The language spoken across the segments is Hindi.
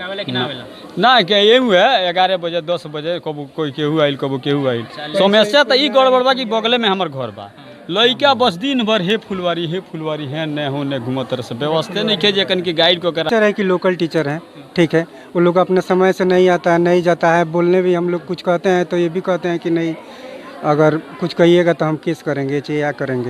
कावेला कि ना आवेला ना के ये हुए 11 बजे 10 बजे कबू कोई केहू आइल कबू केहू आइल समस्या तो ई गड़बड़ बा कि बगले में हमर घर बा लइका बस दिन भर हे फुलवारी है न हो न घूमत रह व्यवस्था नहीं के जन की गाइड को टीचर है कि लोकल टीचर है, ठीक है। वो लोग अपने समय से नहीं आता है, नहीं जाता है। बोलने भी हम लोग कुछ कहते हैं तो ये भी कहते हैं कि नहीं, अगर कुछ कहिएगा तो हम केस करेंगे चाहे या करेंगे।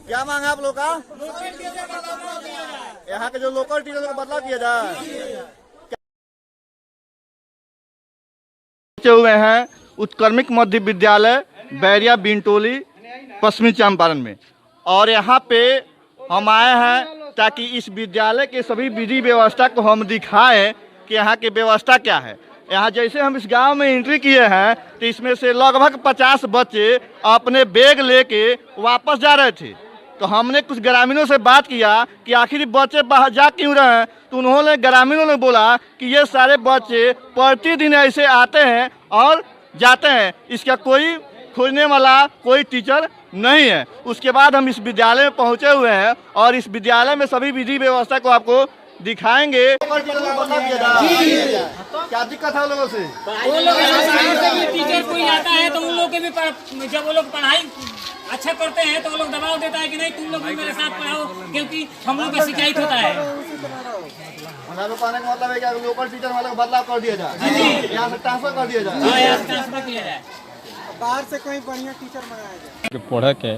क्या मांग है आप लोग का? यहाँ के जो लोकल टीचर को बदलाव किया जाए। हुए हैं उत्क्रमिक मध्य विद्यालय बैरिया बिनटोली पश्चिमी चंपारण में, और यहाँ पे हम आए हैं ताकि इस विद्यालय के सभी विधि व्यवस्था को हम दिखाएं कि यहाँ की व्यवस्था क्या है। यहाँ जैसे हम इस गांव में एंट्री किए हैं तो इसमें से लगभग 50 बच्चे अपने बैग लेके वापस जा रहे थे। तो हमने कुछ ग्रामीणों से बात किया कि आखिर बच्चे बाहर जा क्यों रहे हैं, तो उन्होंने ग्रामीणों ने बोला कि ये सारे बच्चे प्रतिदिन ऐसे आते हैं और जाते हैं, इसका कोई खोजने वाला कोई टीचर नहीं है। उसके बाद हम इस विद्यालय में पहुंचे हुए हैं और इस विद्यालय में सभी विधि व्यवस्था को आपको दिखाएंगे। क्या दिक्कत है लोगों से? वो लोग टीचर कोई आता है तो उन लोग के भी जब वो लोग पढ़ाई अच्छा करते हैं तो वो लोग दबाव देता है कि नहीं तुम लोग भी मेरे साथ पढ़ाओ, क्योंकि हम लोग का शिकायत होता है। हमारे कहने का मतलब है कि लोकल टीचर वाले को बदलाव कर दिया जाए, यहाँ से ट्रांसफर कर दिया जाए, बाहर से कोई बढ़िया टीचर मंगाया जाए। पढ़े के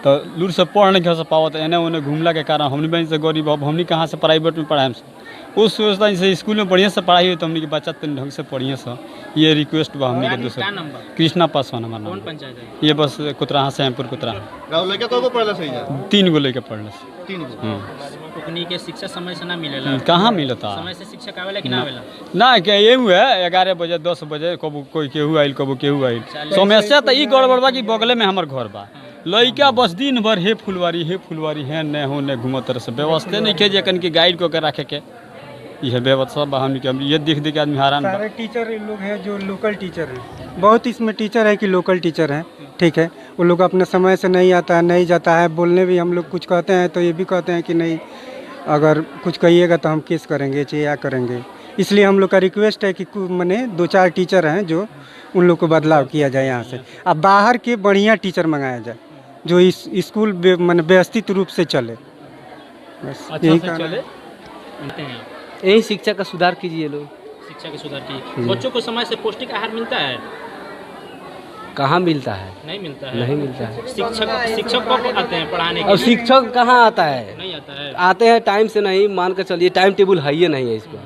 तो लूर से पढ़ नहीं कर पावत, एने ओने घूमला के कारण हमनी बहन से गरीब, अब हमनी कहाँ से प्राइवेट में पढ़ाए उस सोचता जैसे स्कूल में बढ़िया से पढ़ाई हो तो हमनी के बच्चा तीन ढंग से बढ़िया से ये रिक्वेस्ट बा हमनी के दूसरा। कृष्णा पासवान हमारा नाम। पंचायत ये बस कुतरा सैमपुर कुतरा। तीन गो लेके पढ़ल। के शिक्षा समय से ना मिलेला। कहाँ मिलता समय से शिक्षा कावेला कि ना आवेला? ना के ये हुए 11 बजे 10 बजे कबू कोई केहू आइल कबू केहू आइल समस्या तो ई गड़बड़ बा कि बगले में हमर घर बा लइका बस दिन भर हे फुलवारी है न हो न घूमत रह व्यवस्था नहीं के जन की गाइड को रखे के यह व्यवस्था बा। हम ये देख के आदमी हैरान बा। सारे टीचर लोग हैं जो लोकल टीचर हैं, बहुत इसमें टीचर है कि लोकल टीचर हैं, ठीक है। वो लोग अपने समय से नहीं आता है, नहीं जाता है। बोलने भी हम लोग कुछ कहते हैं तो ये भी कहते हैं कि नहीं, अगर कुछ कहिएगा तो हम केस करेंगे चाहे या करेंगे। इसलिए हम लोग का रिक्वेस्ट है कि मैंने 2-4 टीचर हैं जो उन लोग को बदलाव किया जाए यहाँ से। अब बाहर के बढ़िया टीचर मंगाया जाए जो इस स्कूल मैंने व्यवस्थित रूप से चले, बस यही चले। यही शिक्षा का सुधार कीजिए लोग। शिक्षा का सुधार कीजिए। बच्चों को समय से पौष्टिक आहार मिलता है? कहाँ मिलता है? नहीं मिलता है। नहीं मिलता है। शिक्षक कब आते हैं पढ़ाने के? और शिक्षक कहाँ आता है? नहीं आता है। आते हैं टाइम से नहीं, मान कर चलिए टाइम टेबल है ही नहीं है इसको।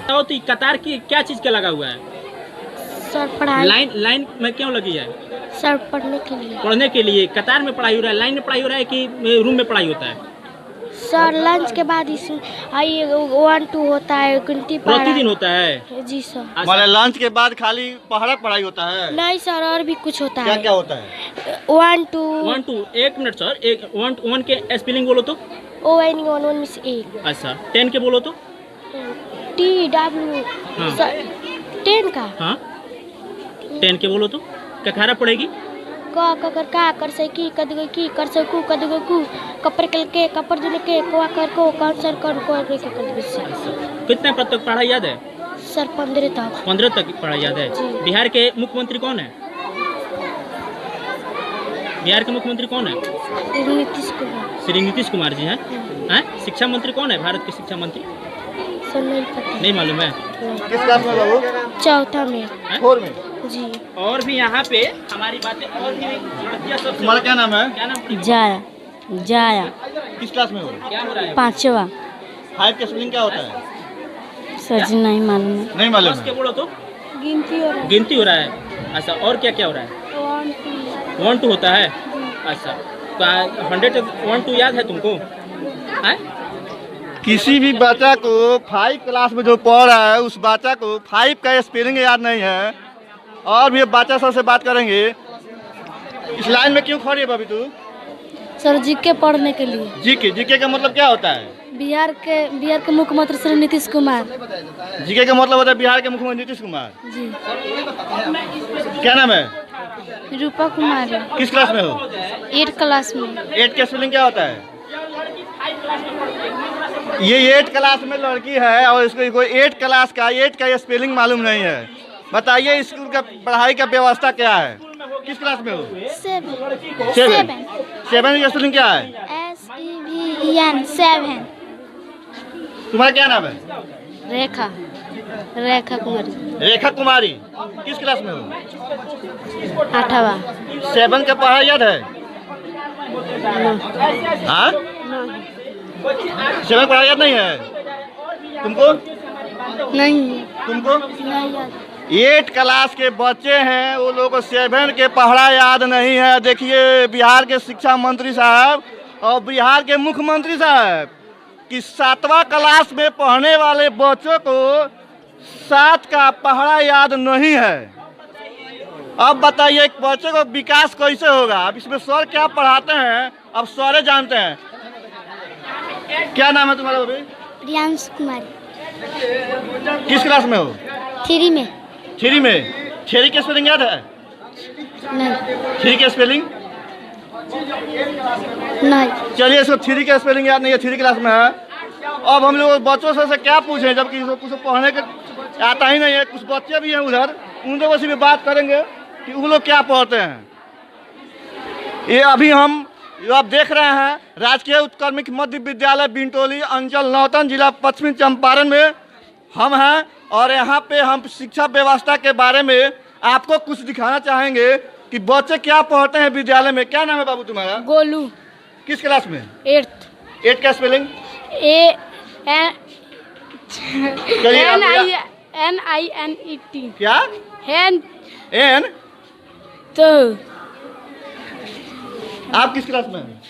तो कतार की क्या चीज का लगा हुआ है? सर पढ़ाई। लाइन में क्यों लगी है? सर पढ़ने के लिए। पढ़ने के लिए कतार में पढ़ाई हो रहा है, लाइन में पढ़ाई हो रहा है कि रूम में पढ़ाई होता है? सर लंच के बाद इसमें 1-2 होता है, प्रतिदिन होता है? जी सर। हमारे लंच के बाद खाली पढ़ा पढ़ाई होता है? नहीं सर, और भी कुछ होता है। क्या होता है? 1-2। 1 मिनट सर, 1 के स्पेलिंग बोलो तो। ON1 में से 1। अच्छा 10 के बोलो तो। TW। सर 10 का। हाँ 10 के बोलो तो क्या खारा पड़ेगी? का कर से की कदगो की कर से कु कदगो कु कपर के कपर जुने के को कर को कौन सर कर को के कर से। कितने पद तक पढ़ाई याद है? सर 15 तक। 15 तक पढ़ाई याद है। बिहार के मुख्यमंत्री कौन है? बिहार के मुख्यमंत्री कौन है? नीतीश कुमार। श्री नीतीश कुमार जी हैं। हैं? शिक्षा मंत्री कौन है भारत के शिक्षा मंत्री? सर नहीं पता। नहीं मालूम है। किस क्लास में बाबू? 4था में। 4 में जी। और भी यहाँ पे हमारी बातें और भी लड़कियां सब। तुम्हारा क्या नाम है? क्या नाम? जाया। किस क्लास में हो? क्या हो रहा है? 5वां। 5 का स्पेलिंग क्या होता है? सर जी नहीं मालूम है। नहीं मालूम के बोलो तो। गिनती हो रहा है। अच्छा और क्या क्या हो रहा है? 1-2 होता है। अच्छा 100 1-2 याद है तुमको? है? किसी भी बच्चा को 5 क्लास में जो पढ़ रहा है उस बच्चा को 5 का स्पेलिंग याद नहीं है। और भी बच्चा सबसे बात करेंगे। इस लाइन में क्यों खड़ी है भाभी तू? सर जीके पढ़ने के लिए। जीके का मतलब क्या होता है? बिहार के मुख्यमंत्री श्री नीतीश कुमार। जीके का मतलब होता है बिहार के मुख्यमंत्री नीतीश कुमार जी। क्या नाम है? रूपा कुमारी। किस क्लास में हो? 8 क्लास में। 8 का स्पेलिंग क्या होता है? ये 8 क्लास में लड़की है और इसको कोई 8 क्लास का 8 का स्पेलिंग मालूम नहीं है। बताइए स्कूल का पढ़ाई का व्यवस्था क्या है? किस क्लास में हो? 7 का स्पेलिंग क्या है? SEVEN 7। तुम्हारा क्या नाम है? रेखा रेखा कुमारी। रेखा कुमारी। किस क्लास में हो? 8वां। 7 का पढ़ाई याद है? हाँ, 7 पढ़ाई याद नहीं है तुमको? नहीं तुमको नहीं याद। 8 क्लास के बच्चे हैं, वो लोग को 7 के पढ़ा याद नहीं है। देखिए बिहार के शिक्षा मंत्री साहब और बिहार के मुख्यमंत्री साहब कि 7वां क्लास में पढ़ने वाले बच्चों को 7 का पढ़ा याद नहीं है। अब बताइए एक बच्चे को विकास कैसे होगा? अब इसमें सर क्या पढ़ाते हैं अब सर जानते हैं। क्या नाम है तुम्हारा अभी? प्रियांश कुमारी। किस क्लास में हो? 3 में। 3 में। 3 के स्पेलिंग याद है? नहीं 3 के स्पेलिंग? नहीं। चलिए इसको 3 का स्पेलिंग याद नहीं है, 3 क्लास में है। अब हम लोग बच्चों से क्या पूछें जबकि इसको कुछ पढ़ने के आता ही नहीं है। कुछ बच्चे भी हैं उधर, उन लोगों से भी बात करेंगे कि वो लोग क्या पढ़ते हैं। ये अभी हम आप देख रहे हैं राजकीय उत्क्रमिक मध्य विद्यालय बिंटोली अंचल नौतन जिला पश्चिमी चंपारण में हम हैं और यहाँ पे हम शिक्षा व्यवस्था के बारे में आपको कुछ दिखाना चाहेंगे कि बच्चे क्या पढ़ते हैं विद्यालय में। क्या नाम है बाबू तुम्हारा? गोलू। किस क्लास में? 8th। 8 का स्पेलिंग? NINET। क्या? हैन एन। तो आप किस क्लास में हैं?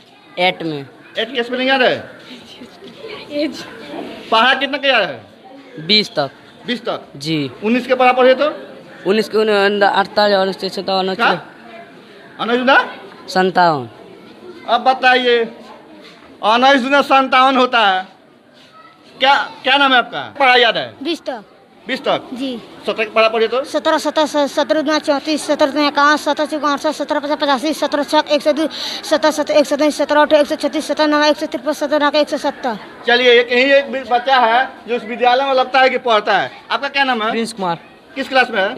8 में। 8 का स्पेलिंग याद है? पढ़ा कितना का याद है? 20 तक। 20 तक। जी। 19 के बराबर है तो 19 के 48 और 57 क्या? अनजुना? 57। अब बताइए 1957 होता है। क्या क्या नाम है आपका? पढ़ा याद है? 20 तक। 20 तक। जी। 17 बड़ा पढ़े तो 17 17 17 दूना 34 17 दूना 51 17 चौका 68 17 50 85 17 6 102 17 7 109 17 8 136 17 9 153 17 9 170। चलिए एक यही एक बच्चा है जो इस विद्यालय में लगता है कि पढ़ता है। आपका क्या नाम है? प्रिंस कुमार। किस क्लास में है?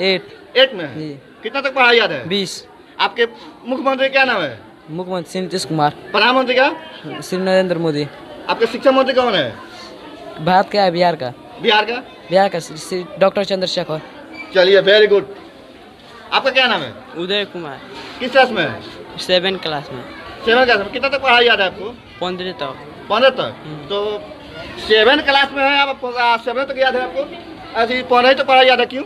8 में है। जी। कितना तक पढ़ा याद है? 20। आपके मुख्यमंत्री क्या नाम है? मुख्यमंत्री श्री नीतीश कुमार। प्रधानमंत्री का? श्री नरेंद्र मोदी। आपके शिक्षा मंत्री कौन है? भारत का है, बिहार का। बिहार का? बिहार का श्री डॉक्टर चंद्रशेखर। चलिए वेरी गुड। आपका क्या नाम है? उदय कुमार। किस क्लास में है? 7 क्लास में। 7 क्लास में। कितना तक पढ़ा याद है आपको? 15 तक। 15 तक। तो 7 क्लास में है आप 7 तक याद है आपको? ऐसे 15 तो पढ़ा याद है क्यों?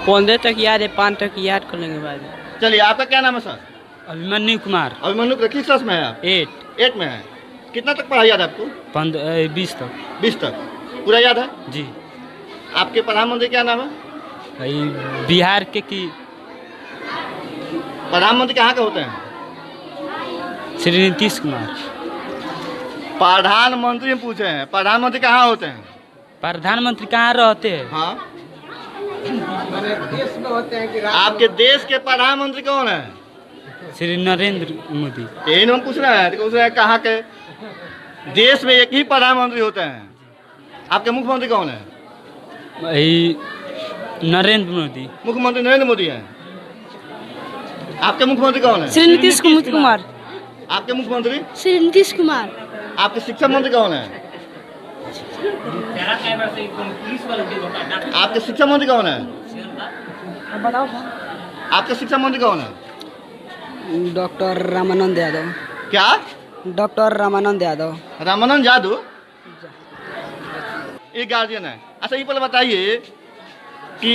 15 तक याद है, 5 तक याद कर लेंगे बाद में। चलिए आपका क्या नाम है सर? अभिमन्यु कुमार। अभिमन्यु किस क्लास में है आप? 8 में है। कितना तक पढ़ा याद है आपको? 20 तक। 20 तक पूरा याद है? जी। आपके प्रधानमंत्री क्या नाम है? बिहार के की प्रधानमंत्री कहाँ के होते हैं? श्री नीतीश कुमार। प्रधानमंत्री हम पूछे हैं, प्रधानमंत्री कहाँ होते हैं? प्रधानमंत्री कहाँ रहते हैं? हाँ आपके देश के प्रधानमंत्री कौन है? श्री नरेंद्र मोदी। यही हम पूछ रहे हैं कहाँ के देश में एक ही प्रधानमंत्री होते हैं। आपके मुख्यमंत्री कौन है? नरेंद्र मोदी। मुख्यमंत्री नरेंद्र मोदी हैं। आपके मुख्यमंत्री कौन है? श्री नीतीश कुमार। आपके मुख्यमंत्री? श्री नीतीश कुमार। आपके शिक्षा मंत्री कौन है? आपके शिक्षा मंत्री कौन है? आपके शिक्षा मंत्री कौन है? डॉक्टर रामानंद यादव। क्या? डॉक्टर रामानंद यादव। रामानंद यादव एक गार्जियन है। अच्छा ये पहले बताइए कि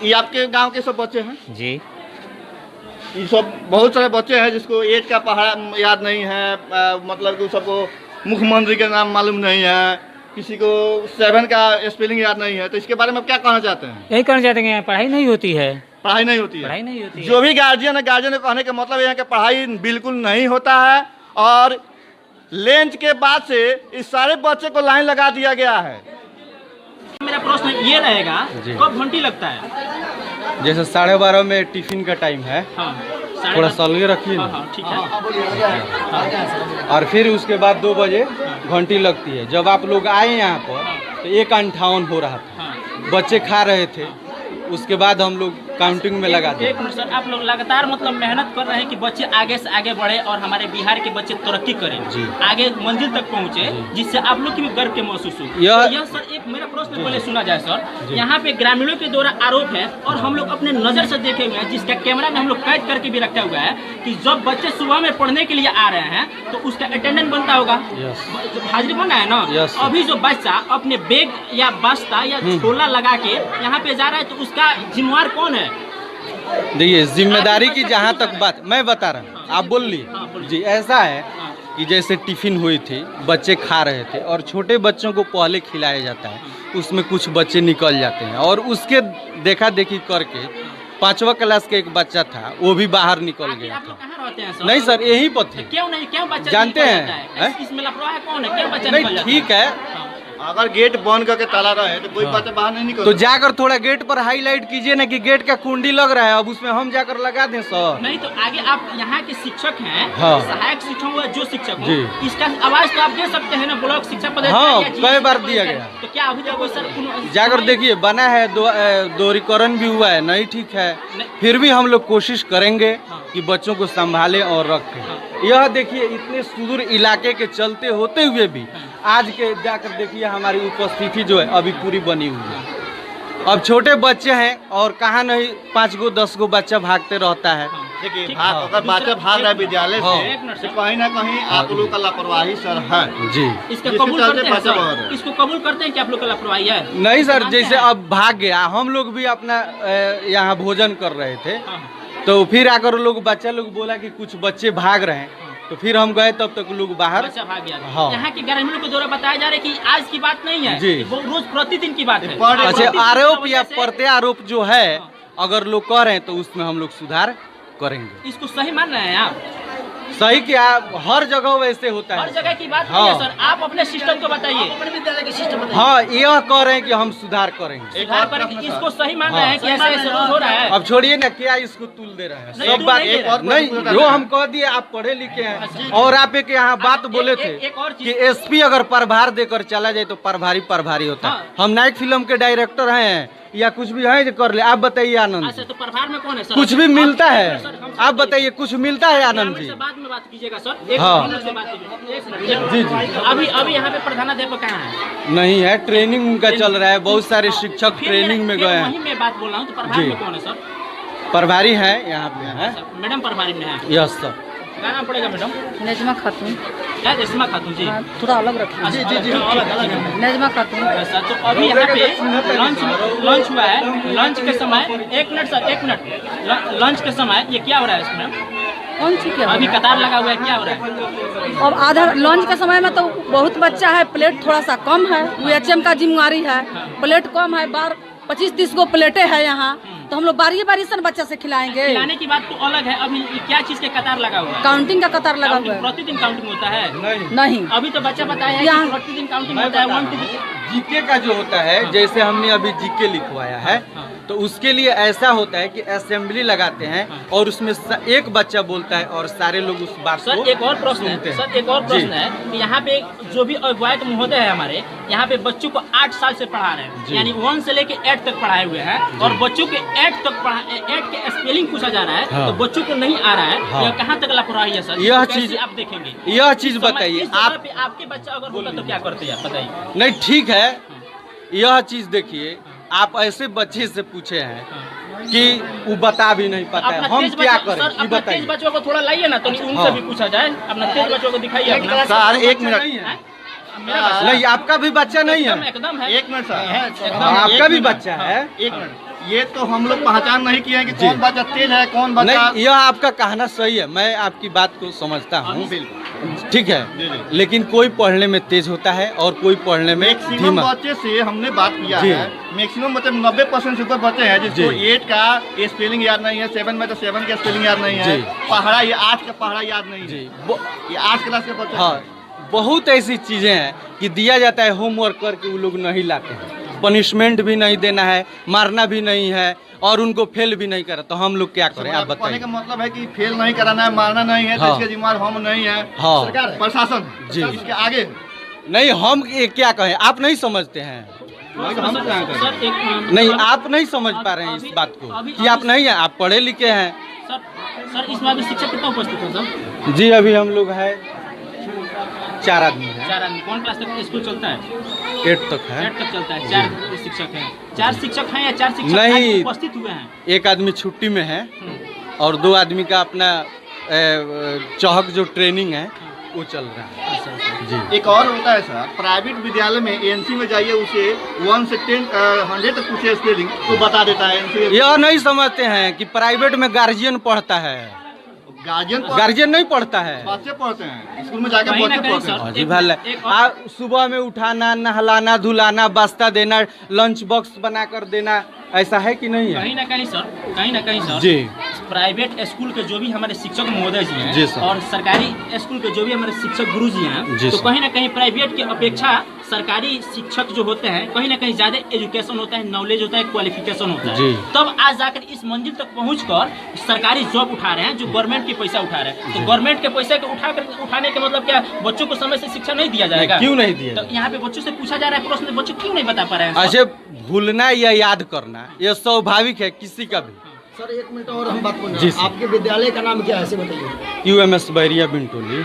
ये आपके गांव के सब बच्चे हैं? जी। ये सब बहुत सारे बच्चे हैं जिसको 8 का पढ़ा याद नहीं है, मतलब कि सबको मुख्यमंत्री के नाम मालूम नहीं है, किसी को 7 का स्पेलिंग याद नहीं है। तो इसके बारे में आप क्या कहना चाहते हैं? यही कहना चाहते हैं पढ़ाई नहीं होती है। पढ़ाई नहीं होती है। पढ़ाई नहीं होती है। जो भी गार्जियन है, गार्जियन को कहने का मतलब यह है कि पढ़ाई बिल्कुल नहीं होता है और लंच के बाद से इस सारे बच्चे को लाइन लगा दिया गया है। मेरा प्रश्न ये रहेगा, कब घंटी लगता है? जैसे 12:30 में टिफिन का टाइम है, हाँ। थोड़ा सलगे रखिए ना। हाँ ठीक है। और फिर उसके बाद 2 बजे घंटी लगती है। जब आप लोग आए यहाँ पर तो 1:58 हो रहा था, बच्चे खा रहे थे, उसके बाद हम लोग काउंटिंग में लगा दिए। एक मिनट सर, आप लोग लगातार मतलब मेहनत कर रहे हैं कि बच्चे आगे से आगे बढ़े और हमारे बिहार के बच्चे तरक्की करें, जी। आगे मंजिल तक पहुंचे, जिससे आप लोग की भी गर्व के महसूस हो। यह सर एक मेरा प्रश्न पहले सुना जाए सर। यहाँ पे ग्रामीणों के द्वारा आरोप है और हम लोग अपने नजर से देखे हुए हैं, जिसका कैमरा में हम लोग कैद करके भी रखा हुआ है, कि जब बच्चे सुबह में पढ़ने के लिए आ रहे हैं तो उसका अटेंडेंस बनता होगा, हाजिरी बना है ना। अभी जो बच्चा अपने बैग या बस्ता या झोला लगा के यहाँ पे जा रहा है तो उसका जिम्मेवार कौन है? देखिए, जिम्मेदारी की जहाँ तक बात मैं बता रहा हूँ, आप बोल ली जी। ऐसा है कि जैसे टिफिन हुई थी, बच्चे खा रहे थे और छोटे बच्चों को पहले खिलाया जाता है, उसमें कुछ बच्चे निकल जाते हैं और उसके देखा देखी करके 5वीं क्लास के एक बच्चा था, वो भी बाहर निकल गया था। कहाँ रहते हैं सर? नहीं सर, यही पर थे। क्यों नहीं, क्यों बच्चा जानते निकल हैं? जाता है? इसमें लापरवाह कौन है? क्यों बच्चा नहीं निकल जाता है? ठीक है, अगर गेट बंद करके ताला रहे तो कोई बच्चा बाहर नहीं निकल। तो जाकर थोड़ा गेट पर हाईलाइट कीजिए ना कि गेट का कुंडी लग रहा है, अब उसमें हम जाकर लगा दें सर। नहीं तो आगे आप यहाँ के शिक्षक हैं, हाँ। सहायक शिक्षक हुआ जो शिक्षक जी। हो, इसका आवाज तो आप दे सकते हैं ना, ब्लॉक शिक्षा पदाधिकारी हाँ, या जी कई बार शिक्षा दिया पदाधिकारी। गया। तो क्या अभी तक कोई सर जाकर देखिए, बना है, दोहरीकरण भी हुआ है, नहीं ठीक है, फिर भी हम लोग कोशिश करेंगे कि बच्चों को संभालें और रखें। यह देखिए, इतने सुदूर इलाके के चलते होते हुए भी आज के जाकर देखिए हमारी उपस्थिति जो है अभी पूरी बनी हुई है। अब छोटे बच्चे हैं और कहाँ नहीं 5 गो 10 गो बच्चा भागते रहता है। देखिए, अगर बच्चा भाग रहा है विद्यालय से तो कहीं ना कहीं आप लोग का लापरवाही सर है जी। इसका कबूल करते हैं सर? इसको कबूल करते हैं कि आप लोग का लापरवाही है? नहीं सर, जैसे अब भाग गया, हम लोग भी अपना यहाँ भोजन कर रहे थे, तो फिर आकर लोग बच्चा लोग बोला कि कुछ बच्चे भाग रहे हैं, तो फिर हम गए, तब तक लोग बाहर बच्चा भाग गया। हाँ। यहाँ के ग्रामीणों के द्वारा बताया जा रहा है कि आज की बात नहीं है जी। वो रोज प्रतिदिन की बात है। अच्छा, आरोप या प्रत्यारोप जो है अगर लोग कर रहे हैं तो उसमें हम लोग सुधार करेंगे। इसको सही मान रहे हैं आप? सही क्या, हर जगह वैसे होता है। हर जगह की बात हाँ। नहीं है सर, आप अपने सिस्टम को बताइए, अपने विद्यालय के सिस्टम बताइए। हाँ, यह कह रहे हैं कि हम सुधार करेंगे। सुधार करेंगे, इसको सही मान रहे हैं कि ऐसे ऐसे रोज हो रहा है। अब छोड़िए ना, क्या इसको तुल दे रहे हैं, नहीं, सब तुल बात नहीं दे रहे हैं। नहीं, जो हम कह दिए, आप पढ़े लिखे हैं और आप एक यहाँ बात बोले थे एक और चीज- कि एसपी अगर प्रभार देकर चला जाए तो प्रभारी होता है। हम नाइट फिल्म के डायरेक्टर हैं या कुछ भी है जो कर ले, आप बताइए आनंद अच्छा, तो प्रभार में कौन है सर? कुछ भी मिलता है? सर, आप बताइए, कुछ मिलता है आनंद जी? बाद में बात कीजिएगा सर, एक हाँ। हम लोग से बात कीजिए। जी जी। अभी यहाँ पे प्रधानाध्यापक कहाँ है? नहीं है, ट्रेनिंग उनका चल रहा है, बहुत सारे शिक्षक फिर ट्रेनिंग में फिर गए वहीं हैं। मैं बात बोल रहा हूँ, तो प्रभार जी। में कौन है सर? प्रभारी है यहाँ पे है। मैडम प्रभारी में है? Yes sir. क्या नाम पड़ेगा मैडम? नजमा खातून। क्या रेशमा खातून जी? थोड़ा अलग रखिए। जी जी जी, अलग नजमा खातून। सर, तो अभी यहाँ पे लंच हुआ है, लंच के समय 1 मिनट सर, 1 मिनट, लंच के समय ये क्या हो रहा है इसमें? कौन सी क्या? अभी कतार लगा हुआ है, क्या हो रहा है? अब आधा लंच के समय में तो बहुत बच्चा है, प्लेट थोड़ा सा कम है, UHM का जिम्मेवारी है, प्लेट कम है, 25-30 गो प्लेटें है यहाँ, तो हम लोग बारी से बच्चा से खिलाएंगे। खिलाने की बात तो अलग है, अभी क्या चीज के कतार लगा हुआ है? काउंटिंग का कतार लगा हुआ है। प्रतिदिन काउंटिंग होता है? नहीं, अभी तो बच्चा बताया है यहाँ- कि प्रतिदिन काउंटिंग होता है। 1 2 जीके का जो होता है, जैसे हमने अभी जीके लिखवाया है, तो उसके लिए ऐसा होता है कि असेंबली लगाते हैं और उसमें एक बच्चा बोलता है और सारे लोग उस बात को सर एक और प्रश्न सुनते है, हैं। सर एक और प्रश्न है कि यहाँ पे जो भी अगुवायक महोदय है हमारे यहाँ पे बच्चों को 8 साल से पढ़ा रहे हैं, यानी 1 से लेके 8 तक पढ़ाए हुए हैं और बच्चों के 8 के स्पेलिंग पूछा जा रहा है। हाँ। तो बच्चों को नहीं आ रहा है। हाँ। यह कहाँ तक लापरवाही है सर? यह इसको चीज कैसे आप देखेंगे, यह चीज इस समय- बताइए इस समय आप। पे आपके बच्चा अगर होता तो क्या करते आप बताइए? नहीं ठीक है, यह चीज देखिए, आप ऐसे बच्चे से पूछे हैं कि वो बता भी नहीं पाता है, अपना हम तेज क्या बच्चा- करें सर, ये अपना बताइए। तेज बच्चों को थोड़ा लाइए ना, तो उनसे हाँ। भी पूछा जाए। अपना तेज बच्चों को दिखाइए अपना। सर 1 मिनट, मेरा बच्चा नहीं, आपका भी बच्चा नहीं है? एकदम है। 1 मिनट सर, आपका भी बच्चा है? 1 मिनट, ये तो हम लोग पहचान नहीं किए हैं कि कौन बच्चा तेज है, कौन बच्चा नहीं, यह आपका कहना सही है, मैं आपकी बात को समझता हूँ, ठीक है, लेकिन कोई पढ़ने में तेज होता है और कोई पढ़ने में मैक्सिमम धीमा। बच्चे से हमने बात किया जी। है, मैक्सिमम बच्चे 90% से ऊपर बच्चे हैं जिसको जी। 8 का स्पेलिंग याद नहीं है, 7 में तो 7 का स्पेलिंग याद नहीं है, जी। पहाड़ा ये 8 का पहाड़ा याद नहीं है, जी। ये 8 क्लास के बच्चे हाँ, बहुत ऐसी चीजें हैं कि दिया जाता है होमवर्क करके वो लोग नहीं लाते हैं। पनिशमेंट भी नहीं देना है, मारना भी नहीं है और उनको फेल भी नहीं करा, तो हम लोग क्या करें आप बताइए। कहने का मतलब है कि फेल नहीं कराना है, मारना नहीं है, तो हाँ। इसके जिम्मेदार हम नहीं है, हाँ। सरकार प्रशासन जी। इसके आगे नहीं, हम ये क्या कहें, आप नहीं समझते हैं। सर एक नहीं, आप नहीं समझ पा रहे हैं इस बात को कि आप नहीं है, आप पढ़े लिखे हैं। सर इसमें अभी शिक्षक कितना उपस्थित है सर? जी अभी हम लोग है 4 आदमी हैं। 4 आदमी। कौन क्लास तक स्कूल चलता है? 8 तक है। 8 तक चलता है। 4 शिक्षक हैं। 4 शिक्षक हैं या 4 शिक्षक नहीं, आज उपस्थित हुए हैं? एक आदमी छुट्टी में है और 2 आदमी का अपना चौहक जो ट्रेनिंग है वो चल रहा है। जी। एक और होता है सर, प्राइवेट विद्यालय में एएनसी में जाइए, उसे 1 से 100 तक पूछे स्पेलिंग तो बता देता है एएनसी। यह नहीं समझते हैं कि प्राइवेट में गार्जियन पढ़ता है, गार्जियन नहीं पढ़ता है, बच्चे पढ़ते हैं स्कूल में जाकर, बच्चे पढ़ते हैं। जी भले आप सुबह में उठाना, नहलाना, धुलाना, बास्ता देना, लंच बॉक्स बना कर देना, ऐसा है कि नहीं है? कहीं ना कहीं सर जी। प्राइवेट स्कूल के जो भी हमारे शिक्षक महोदय जी हैं जी सर। और सरकारी स्कूल के जो भी हमारे शिक्षक गुरु जी हैं, जी तो सर। कहीं ना कहीं प्राइवेट की अपेक्षा सरकारी शिक्षक जो होते हैं कहीं ना कहीं ज्यादा एजुकेशन होता है, नॉलेज होता है, क्वालिफिकेशन होता जी। है। तब आज जाकर इस मंजिल तक पहुंचकर सरकारी जॉब उठा रहे हैं जो गवर्नमेंट के पैसा उठा रहे हैं। तो गवर्नमेंट के पैसे को उठाने के मतलब क्या, बच्चों को समय से शिक्षा नहीं दिया जाएगा? क्यों नहीं दिया? तो यहाँ पे बच्चों से पूछा जा रहा है प्रश्न, बच्चे क्यों नहीं बता पा रहे हैं? अच्छा, भूलना या याद करना यह स्वाभाविक है किसी का भी। सर 1 मिनट और हम बात करना। जी सर। आपके विद्यालय का नाम क्या है, ऐसे बताइए। UMS बैरिया बिंटोली।